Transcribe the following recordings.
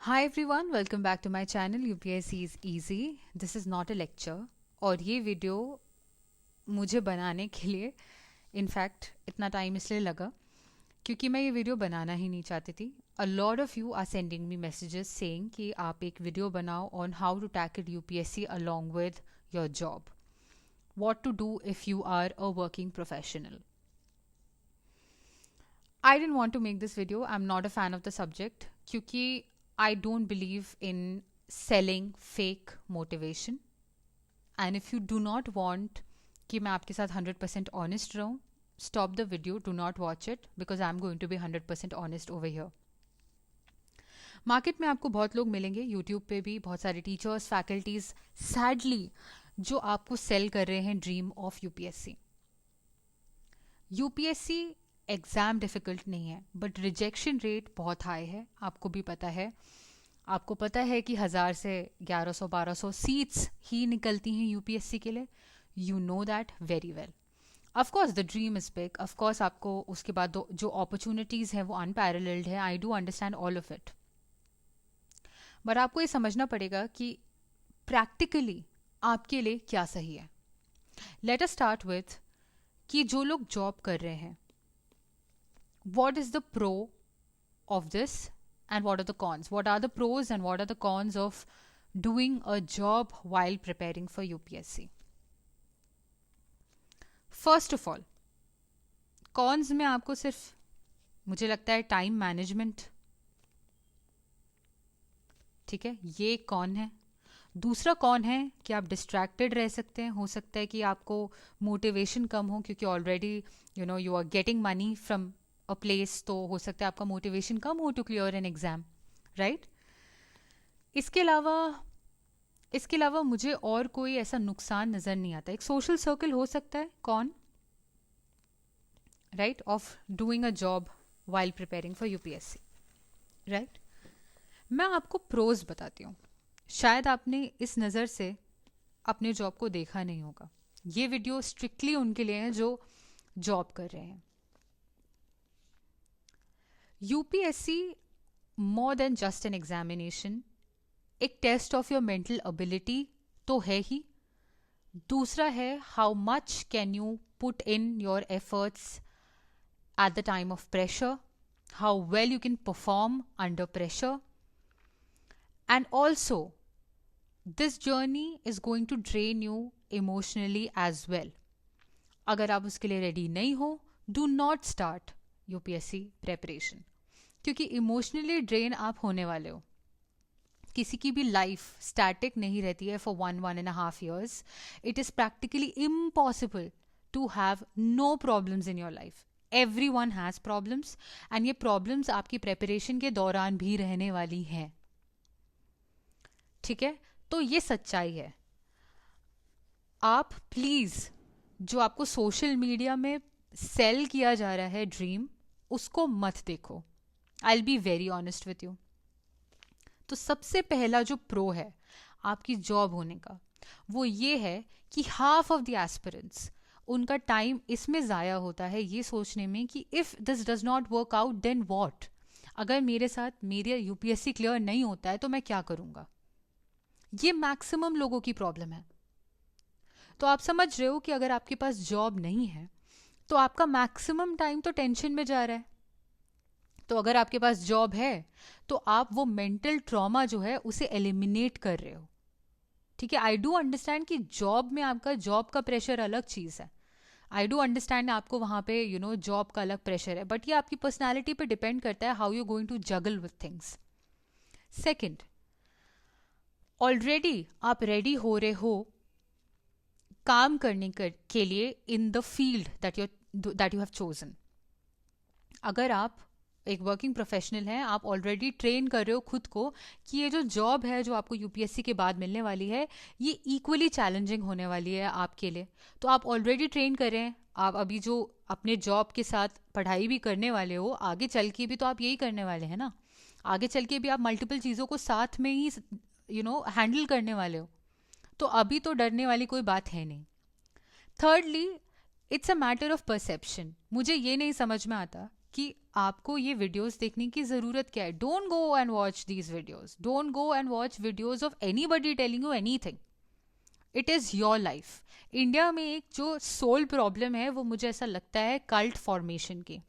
Hi everyone, welcome back to my channel UPSC is easy. This is not a lecture और ये video मुझे बनाने के लिए इनफैक्ट इतना टाइम इसलिए लगा क्योंकि मैं ये वीडियो बनाना ही नहीं चाहती थी. A lot of you are sending me messages saying कि आप एक वीडियो बनाओ on how to tackle UPSC along with your job. What to do if you are a working professional. I didn't want to make this video. I'm not a fan of the subject क्योंकि I don't believe in selling fake motivation. And if you do not want कि मैं आपके साथ 100% honest रहूँ, stop the video, do not watch it because I'm going to be 100% honest over here. Market में आपको बहुत लोग मिलेंगे, यूट्यूब पे भी बहुत सारे टीचर्स, फैकल्टीज सैडली जो आपको सेल कर रहे हैं dream of UPSC. UPSC exam difficult नहीं है बट रिजेक्शन रेट बहुत हाई है. आपको भी पता है. आपको पता है कि 1000 से 1100-1200 सीट्स ही निकलती हैं यूपीएससी के लिए. You know that very well. Of course the dream is big. Of course आपको उसके बाद जो अपॉर्चुनिटीज़ हैं वो अनपैरेलल्ड है. I do understand all of it. But आपको ये समझना पड़ेगा कि प्रैक्टिकली आपके लिए क्या सही है. लेट अस स्टार्ट विथ कि जो लोग जॉब कर रहे हैं, what is the pro of this and what are the cons? What are the pros and what are the cons of doing a job while preparing for UPSC? First of all, cons में आपको सिर्फ मुझे लगता है time management. ठीक है, ये कौन है. दूसरा कौन है कि आप डिस्ट्रैक्टेड रह सकते हैं. हो सकता है कि आपको मोटिवेशन कम हो क्योंकि already you are getting money from a place. तो हो सकता है आपका मोटिवेशन कम हो to clear an exam, right. इसके अलावा मुझे और कोई ऐसा नुकसान नज़र नहीं आता. एक सोशल सर्कल हो सकता है कौन, right, of doing a job while preparing for UPSC, right. मैं आपको प्रोज बताती हूँ. शायद आपने इस नज़र से अपने जॉब को देखा नहीं होगा. ये वीडियो स्ट्रिक्टली उनके लिए है जो जॉब कर रहे हैं. UPSC more than just an examination. एक test of your mental ability तो है ही. दूसरा है how much can you put in your efforts at the time of pressure, how well you can perform under pressure. And also this journey is going to drain you emotionally as well. अगर आप उसके लिए ready नहीं हो, do not start UPSC preparation क्योंकि emotionally drain आप होने वाले हो. किसी की भी लाइफ स्टैटिक नहीं रहती है for 1.5 years. It is practically impossible to have no problems in your life. Every one has problems and ये प्रॉब्लम्स आपकी प्रेपरेशन के दौरान भी रहने वाली हैं. ठीक है, तो ये सच्चाई है. आप प्लीज़ जो आपको सोशल मीडिया में सेल किया जा रहा है ड्रीम, उसको मत देखो. I'll be very honest with you. तो सबसे पहला जो प्रो है आपकी जॉब होने का वो ये है कि हाफ ऑफ द एस्पिरेंट्स उनका टाइम इसमें ज़ाया होता है ये सोचने में कि if this does not work out then what. अगर मेरे साथ मेरे यूपीएससी क्लियर नहीं होता है तो मैं क्या करूँगा. ये मैक्सिमम लोगों की प्रॉब्लम है. तो आप समझ रहे हो कि अगर आपके पास जॉब नहीं है तो आपका मैक्सिमम टाइम तो टेंशन में जा रहा है. तो अगर आपके पास जॉब है तो आप वो मेंटल ट्रॉमा जो है उसे एलिमिनेट कर रहे हो. ठीक है, आई डू अंडरस्टैंड कि जॉब में आपका जॉब का प्रेशर अलग चीज़ है. आई डू अंडरस्टैंड आपको वहाँ पे जॉब का अलग प्रेशर है. बट ये आपकी पर्सनैलिटी पे डिपेंड करता है how you going to juggle with things. Second, already आप रेडी हो रहे हो काम करने के लिए in the field that you have chosen. अगर आप एक वर्किंग प्रोफेशनल हैं, आप ऑलरेडी ट्रेन कर रहे हो खुद को कि ये जो जॉब है जो आपको यूपीएससी के बाद मिलने वाली है ये इक्वली चैलेंजिंग होने वाली है आपके लिए. तो आप ऑलरेडी ट्रेन कर रहे हैं. आप अभी जो अपने जॉब के साथ पढ़ाई भी करने वाले हो, आगे चल के भी तो आप यही करने वाले हैं ना. आगे चल के भी आप मल्टीपल चीज़ों को साथ में ही हैंडल करने वाले हो. तो अभी तो डरने वाली कोई बात है नहीं. Thirdly, it's a matter of perception. मुझे ये नहीं समझ में आता कि आपको ये वीडियोस देखने की ज़रूरत क्या है. Don't go and watch these videos. Don't go and watch videos of anybody telling you anything. It is your life. India में एक जो सोल प्रॉब्लम है वो मुझे ऐसा लगता है कल्ट फॉर्मेशन की.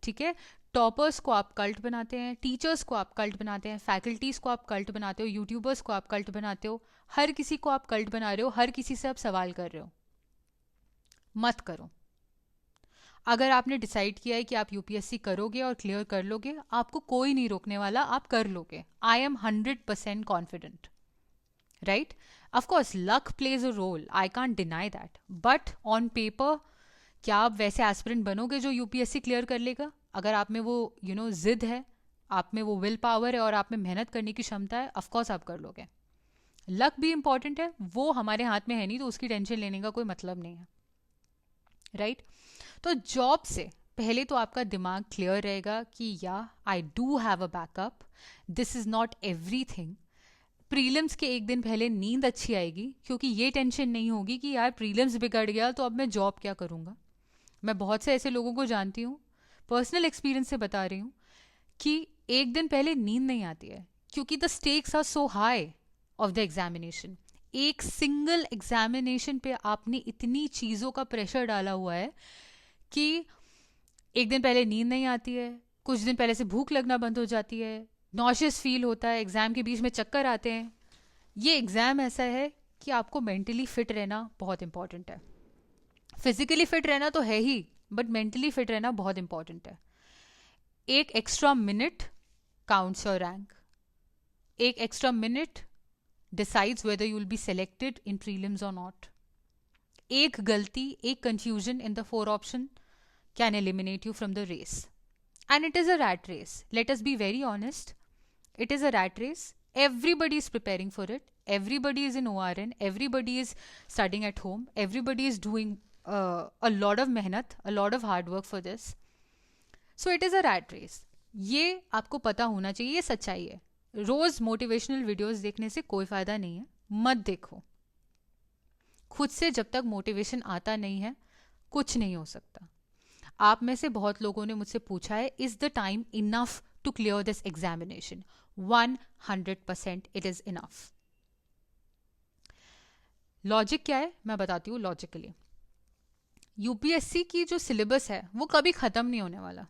ठीक है. टॉपर्स को आप कल्ट बनाते हैं, टीचर्स को आप कल्ट बनाते हैं, फैकल्टीज को आप कल्ट बनाते हो, यूट्यूबर्स को आप कल्ट बनाते हो. हर किसी को आप कल्ट बना रहे हो, हर किसी से आप सवाल कर रहे हो. मत करो. अगर आपने डिसाइड किया है कि आप यूपीएससी करोगे और क्लियर कर लोगे, आपको कोई नहीं रोकने वाला, आप कर लोगे. I am 100% confident. Right. Of course luck plays a role, I can't deny that, but on paper क्या आप वैसे एस्पिरेंट बनोगे जो यूपीएससी क्लियर कर लेगा? अगर आप में वो जिद है, आप में वो विल पावर है और आप में मेहनत करने की क्षमता है, ऑफ कोर्स आप कर लोगे. लक भी इंपॉर्टेंट है, वो हमारे हाथ में है नहीं, तो उसकी टेंशन लेने का कोई मतलब नहीं है. राइट. तो जॉब से पहले तो आपका दिमाग क्लियर रहेगा कि या I do have a backup, this is not everything. Prelims के एक दिन पहले नींद अच्छी आएगी, क्योंकि ये टेंशन नहीं होगी कि यार प्रीलिम्स बिगड़ गया तो अब मैं जॉब क्या करूँगा. मैं बहुत से ऐसे लोगों को जानती हूँ, पर्सनल एक्सपीरियंस से बता रही हूँ, कि एक दिन पहले नींद नहीं आती है, क्योंकि the stakes are so high of the examination. एक सिंगल एग्जामिनेशन पे आपने इतनी चीज़ों का प्रेशर डाला हुआ है कि एक दिन पहले नींद नहीं आती है, कुछ दिन पहले से भूख लगना बंद हो जाती है, नॉशियस फील होता है, एग्ज़ाम के बीच में चक्कर आते हैं. ये एग्ज़ाम ऐसा है कि आपको मेंटली फिट रहना बहुत इंपॉर्टेंट है. फिजिकली फिट रहना तो है ही, बट मेंटली फिट रहना बहुत इंपॉर्टेंट है. एक extra minute counts your rank. एक extra minute decides whether you'll be selected in prelims or not. एक गलती, एक confusion in the 4 option can eliminate you from the race. And it is a rat race. Let us be very honest. It is a rat race. Everybody is preparing for it. Everybody is in ORN. Everybody is studying at home. Everybody is doing a lot of mehnat, a lot of hard work for this. So it is a rat race. ये आपको पता होना चाहिए, ये सच्चाई है. रोज motivational videos देखने से कोई फायदा नहीं है, मत देखो. खुद से जब तक मोटिवेशन आता नहीं है, कुछ नहीं हो सकता. आप में से बहुत लोगों ने मुझसे पूछा है, is the time enough to clear this examination? 100% it is enough. Logic क्या है मैं बताती हूँ. लॉजिकली यूपीएससी की जो सिलेबस है वो कभी खत्म नहीं होने वाला.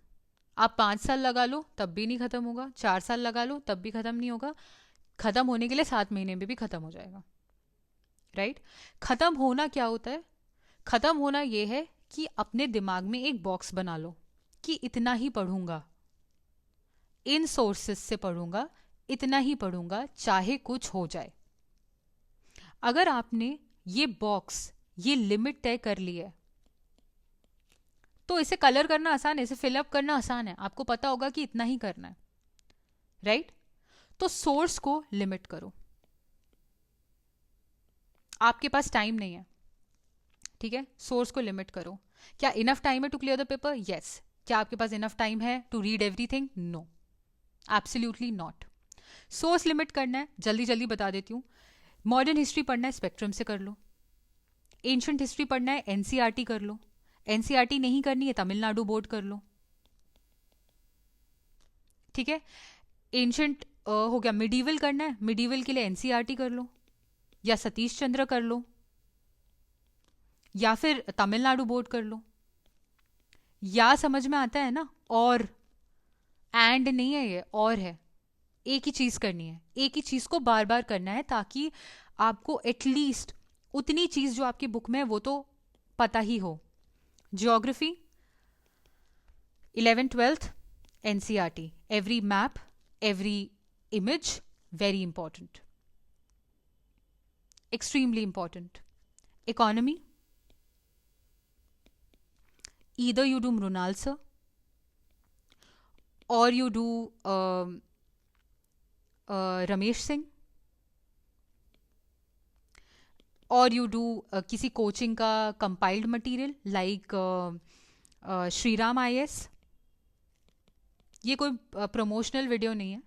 आप 5 साल लगा लो तब भी नहीं खत्म होगा, 4 साल लगा लो तब भी खत्म नहीं होगा. खत्म होने के लिए 7 महीने में भी खत्म हो जाएगा. राइट. खत्म होना क्या होता है? खत्म होना ये है कि अपने दिमाग में एक बॉक्स बना लो कि इतना ही पढ़ूंगा, इन सोर्सेस से पढ़ूंगा, इतना ही पढ़ूंगा, चाहे कुछ हो जाए. अगर आपने ये बॉक्स, ये लिमिट तय कर ली है, तो इसे कलर करना आसान है, इसे फिलअप करना आसान है. आपको पता होगा कि इतना ही करना है. राइट. तो सोर्स को लिमिट करो. आपके पास टाइम नहीं है, ठीक है, सोर्स को लिमिट करो. क्या इनफ टाइम है to clear the paper? Yes. क्या आपके पास इनफ टाइम है to read everything? No, absolutely not. Source limit करना है. जल्दी जल्दी बता देती हूँ. मॉडर्न हिस्ट्री पढ़ना है, स्पेक्ट्रम से कर लो. एंशंट हिस्ट्री पढ़ना है, एनसीईआरटी कर लो. एनसीईआरटी नहीं करनी है, तमिलनाडु बोर्ड कर लो. ठीक है. एंशंट हो गया. मिडीवल करना है, मिडीवल के लिए एनसीईआरटी कर लो, या सतीश चंद्र कर लो, या फिर तमिलनाडु बोर्ड कर लो. या समझ में आता है ना? और एंड नहीं है, ये और है. एक ही चीज करनी है, एक ही चीज को बार बार करना है, ताकि आपको एटलीस्ट उतनी चीज जो आपकी बुक में है वो तो पता ही हो. Geography 11th 12th NCERT. Every map, every image, very important, extremely important. Economy, either you do Mrunal sir, or you do Ramesh Singh, or you do किसी कोचिंग का compiled material like Shriram IAS. ये कोई promotional video नहीं है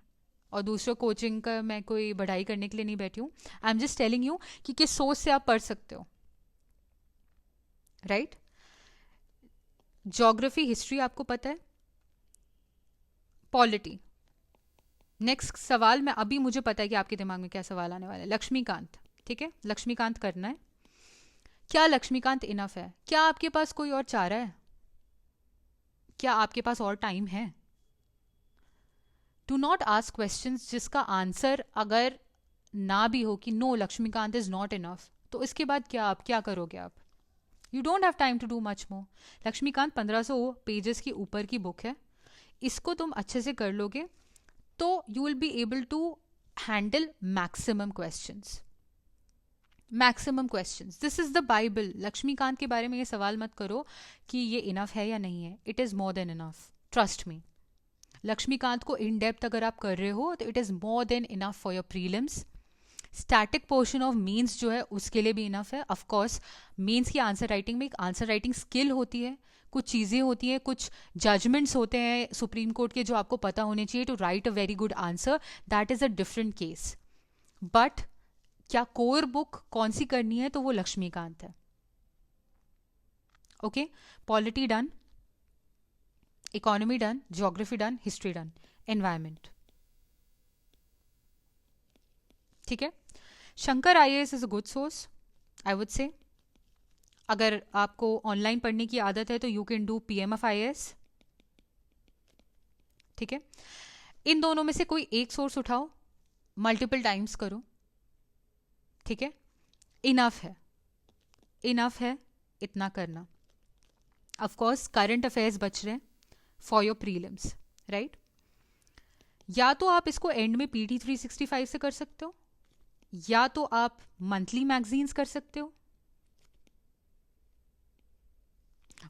और दूसरों coaching का मैं कोई बढ़ाई करने के लिए नहीं बैठी हूँ. I am just telling you कि किस सोच से आप पढ़ सकते हो. राइट. ज्योग्राफी, हिस्ट्री आपको पता है, पॉलिटी। नेक्स्ट सवाल, मैं अभी मुझे पता है कि आपके दिमाग में क्या सवाल आने वाला है। लक्ष्मीकांत, ठीक है, लक्ष्मीकांत करना है। क्या लक्ष्मीकांत इनफ है? क्या आपके पास कोई और चारा है? क्या आपके पास और टाइम है? डू नॉट आस्क क्वेश्चंस जिसका आंसर अगर ना भी हो कि no Laxmikanth is not enough, तो इसके बाद क्या आप क्या करोगे? आप you don't have time to do much more. Laxmikanth 1500 pages की ऊपर की बुक है, इसको तुम अच्छे से कर लोगे तो you will be able to handle maximum questions. Maximum questions, this is the bible. Laxmikanth के बारे में ये सवाल मत करो कि ये इनफ है या नहीं है, it is more than enough, trust me. Laxmikanth को इन डेप्थ अगर आप कर रहे हो तो it is more than enough for your prelims. Static portion of mains जो है उसके लिए भी इनफ है। ऑफ कोर्स मीन्स की आंसर राइटिंग में एक आंसर राइटिंग स्किल होती है, कुछ चीज़ें होती हैं, कुछ जजमेंट्स होते हैं सुप्रीम कोर्ट के जो आपको पता होने चाहिए to write a very good answer, that is a different case. But क्या कोर बुक कौन सी करनी है, तो वो लक्ष्मीकांत है। Okay, polity done, economy done, geography done, history done, environment, ठीक है। Shankar IAS is a good source, I would say. अगर आपको ऑनलाइन पढ़ने की आदत है तो you can do PMF IAS, ठीक है। इन दोनों में से कोई एक सोर्स उठाओ, मल्टीपल टाइम्स करो, ठीक है। इनफ है, इनफ है इतना करना। ऑफ कोर्स करंट अफेयर्स बच रहे हैं फॉर योर प्रीलिम्स, राइट। या तो आप इसको एंड में पीटी 365 से कर सकते हो, या तो आप मंथली मैगजीन्स कर सकते हो।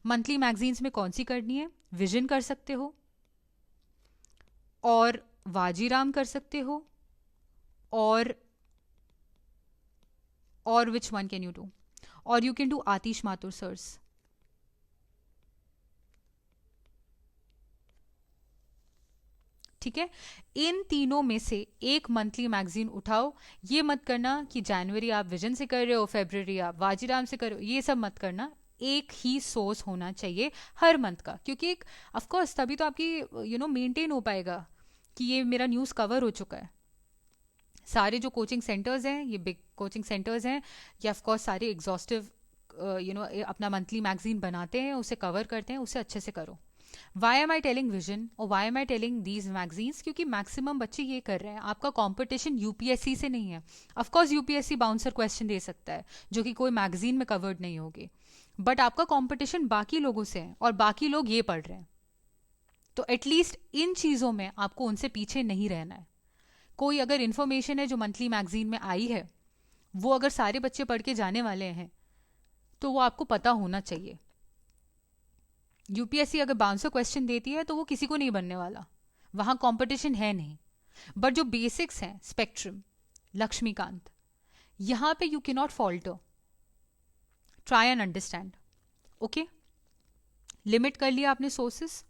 मंथली मैगजीन्स में कौन सी करनी है? विजन कर सकते हो, और वाजीराम कर सकते हो, और which one can you do? और you can do Atish Mathur sirs, ठीक है। इन तीनों में से एक मंथली मैगजीन उठाओ। ये मत करना कि जनवरी आप विजन से कर रहे हो, फेब्रुवरी आप वाजीराम से कर रहे हो, ये सब मत करना। एक ही सोर्स होना चाहिए हर मंथ का, क्योंकि एक ऑफकोर्स तभी तो आपकी मेंटेन हो पाएगा कि ये मेरा न्यूज़ कवर हो चुका है। सारे जो कोचिंग सेंटर्स हैं, ये बिग कोचिंग सेंटर्स हैं, ये ऑफकोर्स सारे एग्जॉस्टिव अपना मंथली मैगजीन बनाते हैं, उसे कवर करते हैं, उसे अच्छे से करो। Why am I telling vision और why am I telling these magazines? क्योंकि मैक्सिमम बच्चे ये कर रहे हैं। आपका कंपटीशन यूपीएससी से नहीं है। ऑफकोर्स यूपीएससी बाउंसर क्वेश्चन दे सकता है जो कि कोई मैगजीन में कवर्ड नहीं होगी, बट आपका कंपटीशन बाकी लोगों से है और बाकी लोग ये पढ़ रहे हैं। तो एटलीस्ट इन चीज़ों में आपको उनसे पीछे नहीं रहना है। कोई अगर इन्फॉर्मेशन है जो मंथली मैगजीन में आई है, वो अगर सारे बच्चे पढ़ के जाने वाले हैं तो वो आपको पता होना चाहिए। यूपीएससी अगर बाउंसर क्वेश्चन देती है तो वो किसी को नहीं बनने वाला, वहां कंपटीशन है नहीं। बट जो बेसिक्स हैं, स्पेक्ट्रम, लक्ष्मीकांत, यहां पे you can not falter. Try and understand, okay. Limit कर लिया आपने सोर्सेस।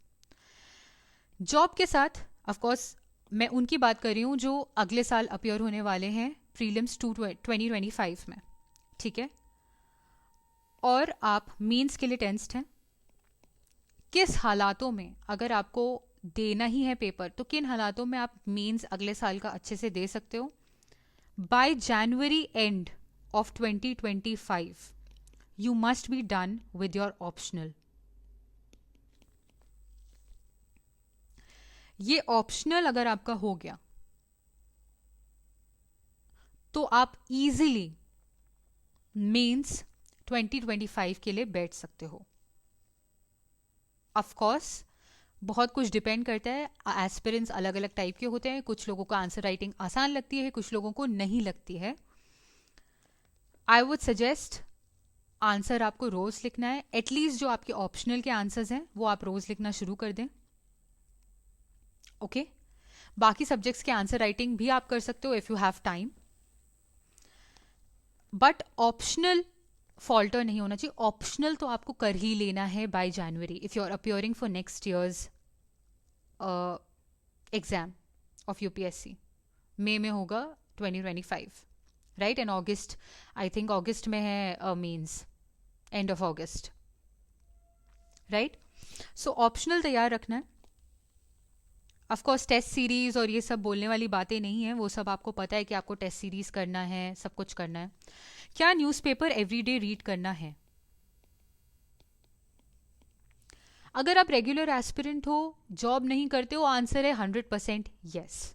जॉब के साथ ऑफकोर्स मैं उनकी बात कर रही हूँ जो अगले साल अपियर होने वाले हैं प्रीलिम्स 2025 में, ठीक है। और आप मीन्स के लिए टेंस्ड हैं। किस हालातों में, अगर आपको देना ही है पेपर, तो किन हालातों में आप मीन्स अगले साल का अच्छे से दे सकते हो? Bye January end of 2025 you must be done with your optional. ये ऑप्शनल अगर आपका हो गया तो आप इजीली मीन्स 2025 के लिए बैठ सकते हो। ऑफ कोर्स बहुत कुछ डिपेंड करता है, एस्पिरेंट्स अलग अलग टाइप के होते हैं। कुछ लोगों को आंसर राइटिंग आसान लगती है, कुछ लोगों को नहीं लगती है। आई वुड सजेस्ट आंसर आपको रोज लिखना है। एटलीस्ट जो आपके ऑप्शनल के आंसर्स हैं वो आप रोज लिखना शुरू कर दें, ओके। बाकी सब्जेक्ट्स के आंसर राइटिंग भी आप कर सकते हो if you have time, but optional falter नहीं होना चाहिए। ऑप्शनल तो आपको कर ही लेना है by January if you are appearing for next year's exam of UPSC. मई में होगा 2025, right. And August, I think अगस्त में है means, end of August, right. So optional तैयार रखना है। ऑफ कोर्स टेस्ट सीरीज और ये सब बोलने वाली बातें नहीं है, वो सब आपको पता है कि आपको टेस्ट सीरीज करना है, सब कुछ करना है. क्या न्यूज़पेपर एवरीडे रीड करना है? अगर आप रेगुलर एस्पिरेंट हो, जॉब नहीं करते हो, आंसर है 100% यस.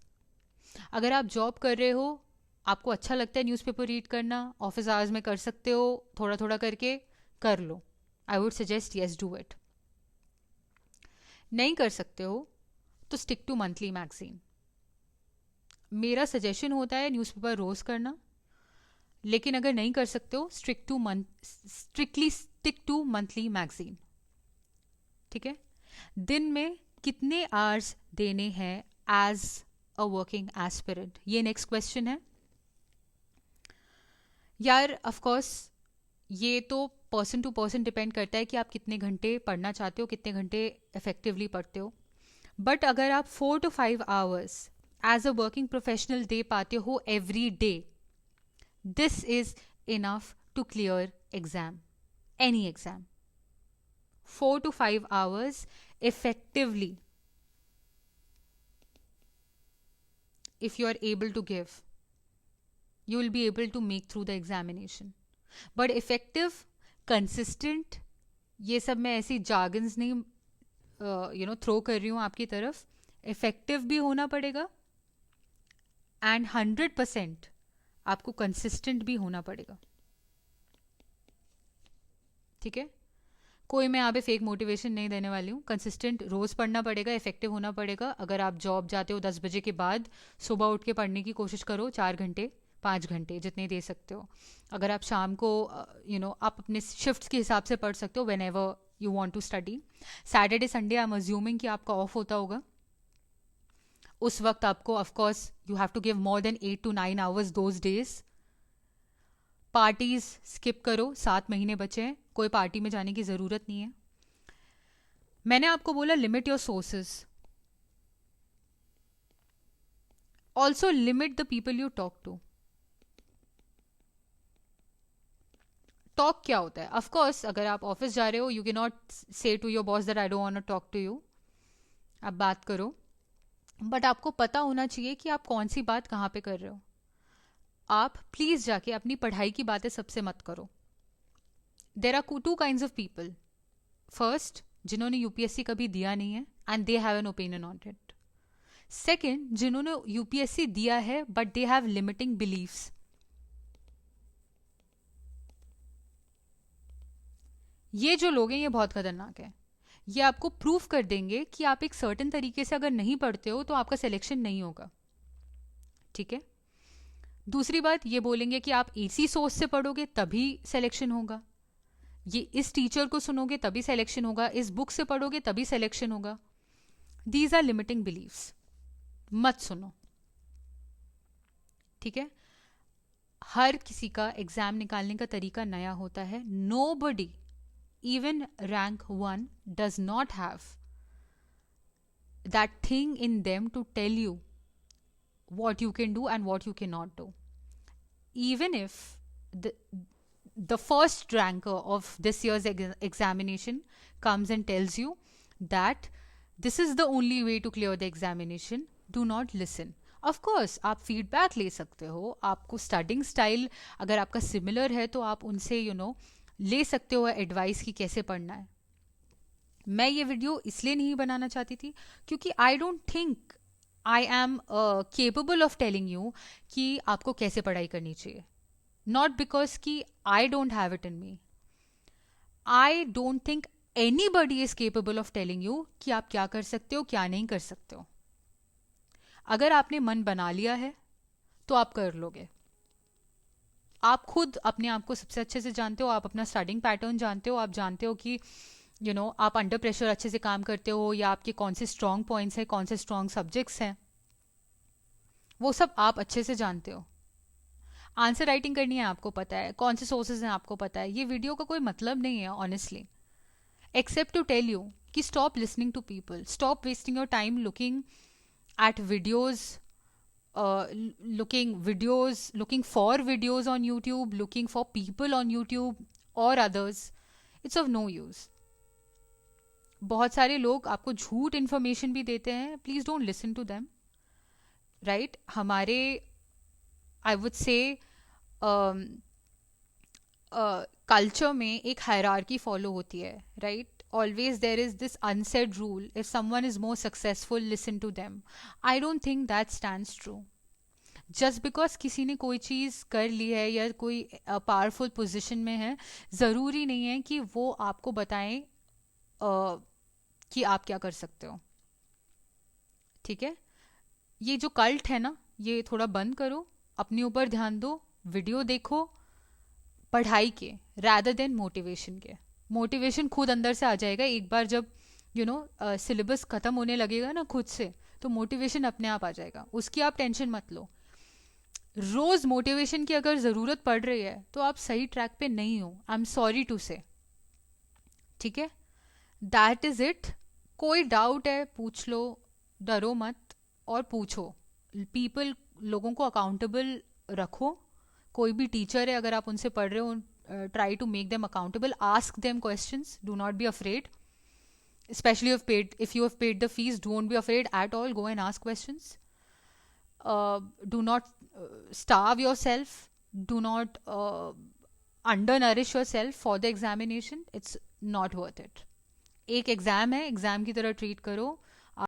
अगर आप जॉब कर रहे हो, आपको अच्छा लगता है न्यूज़पेपर रीड करना, ऑफिस आवर्स में कर सकते हो, थोड़ा थोड़ा करके कर लो. I would suggest yes, do it. नहीं कर सकते हो तो स्टिक टू मंथली मैगजीन. मेरा सजेशन होता है न्यूज़पेपर रोज करना, लेकिन अगर नहीं कर सकते हो strictly stick to monthly magazine. ठीक है. दिन में कितने आवर्स देने हैं एज अ वर्किंग एस्पिरेंट, ये नेक्स्ट क्वेश्चन है. यार ऑफ कोर्स ये तो पर्सन टू पर्सन डिपेंड करता है कि आप कितने घंटे पढ़ना चाहते हो, कितने घंटे इफेक्टिवली पढ़ते हो. बट अगर आप 4 to 5 hours as a working professional दे पाते हो every day, this is enough to clear exam, any exam. 4 to 5 hours effectively, if you are able to give, you will be able to make through the examination. But effective, consistent, ये सब मैं ऐसी jargons नहीं throw कर रही हूँ आपकी तरफ. इफेक्टिव भी होना पड़ेगा एंड 100% आपको कंसिस्टेंट भी होना पड़ेगा. ठीक है. कोई मैं यहाँ पे फेक मोटिवेशन नहीं देने वाली हूँ. कंसिस्टेंट रोज पढ़ना पड़ेगा, इफेक्टिव होना पड़ेगा. अगर आप जॉब जाते हो 10 बजे के बाद, सुबह उठ के पढ़ने की कोशिश करो, 4 घंटे 5 घंटे जितने दे सकते हो. अगर आप शाम को आप अपने शिफ्ट्स के हिसाब से पढ़ सकते हो, whenever you want to study. Saturday Sunday I am assuming कि आपका ऑफ होता होगा. उस वक्त आपको of course you have to give more than 8 to 9 hours those days. Parties skip करो, 7 महीने बचे हैं, कोई पार्टी में जाने की ज़रूरत नहीं है. मैंने आपको बोला limit your sources. Also limit the people you talk to. Talk क्या होता है? ऑफ कोर्स अगर आप ऑफिस जा रहे हो, you can not say to your boss that I don't want to talk to you. आप बात करो, बट आपको पता होना चाहिए कि आप कौन सी बात कहाँ पे कर रहे हो. आप प्लीज जाके अपनी पढ़ाई की बातें सबसे मत करो. There are 2 kinds of people. First, जिन्होंने यूपीएससी कभी दिया नहीं है and they have an opinion on it. Second, जिन्होंने यूपीएससी दिया है but they have limiting beliefs. ये जो लोग हैं ये बहुत खतरनाक है. ये आपको प्रूफ कर देंगे कि आप एक सर्टेन तरीके से अगर नहीं पढ़ते हो तो आपका सिलेक्शन नहीं होगा. ठीक है. दूसरी बात, ये बोलेंगे कि आप इसी सोच से पढ़ोगे तभी सिलेक्शन होगा, ये इस टीचर को सुनोगे तभी सिलेक्शन होगा, इस बुक से पढ़ोगे तभी सिलेक्शन होगा. These are limiting beliefs. मत सुनो. ठीक है. हर किसी का एग्जाम निकालने का तरीका नया होता है. Nobody, even rank 1, does not have that thing in them to tell you what you can do and what you cannot do. Even if the first ranker of this year's examination comes and tells you that this is the only way to clear the examination, do not listen. Of course आप feedback ले सकते हो. आपको studying style अगर आपका similar है तो आप उनसे ले सकते हो एडवाइस कि कैसे पढ़ना है. मैं ये वीडियो इसलिए नहीं बनाना चाहती थी क्योंकि आई don't think I am capable of telling you कि आपको कैसे पढ़ाई करनी चाहिए. Not because कि I don't have it in me. I don't think anybody is capable of telling you कि आप क्या कर सकते हो, क्या नहीं कर सकते हो. अगर आपने मन बना लिया है तो आप कर लोगे. आप खुद अपने आप को सबसे अच्छे से जानते हो. आप अपना स्टडिंग पैटर्न जानते हो. आप जानते हो कि आप अंडर प्रेशर अच्छे से काम करते हो या आपके कौन से स्ट्रॉन्ग पॉइंट्स हैं, कौन से स्ट्रॉन्ग सब्जेक्ट्स हैं, वो सब आप अच्छे से जानते हो. आंसर राइटिंग करनी है आपको पता है, कौन से सोर्सेज हैं आपको पता है. ये वीडियो का कोई मतलब नहीं है honestly, except to tell you कि stop listening to people, stop wasting your time looking at videos, looking for videos on YouTube, looking for people on YouTube or others. It's of no use. बहुत सारे लोग आपको झूठ information भी देते हैं, please don't listen to them, right? हमारे, I would से, कल्चर में एक हायरार्की फॉलो होती है, right? Always there is this unsaid rule, if someone is more successful listen to them. I don't think that stands true. Just because किसी ने कोई चीज़ कर ली है या कोई पावरफुल पोजिशन में है, ज़रूरी नहीं है कि वो आपको बताएं कि आप क्या कर सकते हो. ठीक है? ये जो कल्ट है ना, ये थोड़ा बंद करो, अपने ऊपर ध्यान दो, वीडियो देखो पढ़ाई के, rather देन मोटिवेशन के. मोटिवेशन खुद अंदर से आ जाएगा एक बार जब सिलेबस ख़त्म होने लगेगा ना खुद से, तो मोटिवेशन अपने आप आ जाएगा, उसकी आप टेंशन मत लो. रोज़ मोटिवेशन की अगर ज़रूरत पड़ रही है तो आप सही ट्रैक पे नहीं हो, आई एम सॉरी टू से. ठीक है? That is it. कोई डाउट है पूछ लो, डरो मत, और पूछो. पीपल, लोगों को अकाउंटेबल रखो. कोई भी टीचर है, अगर आप उनसे पढ़ रहे हो, try to make them accountable, ask them questions, do not be afraid. Especially if you have paid the fees, don't be afraid at all, go and ask questions. Do not starve yourself, do not undernourish yourself for the examination. It's not worth it. एक exam है, exam की तरह treat करो.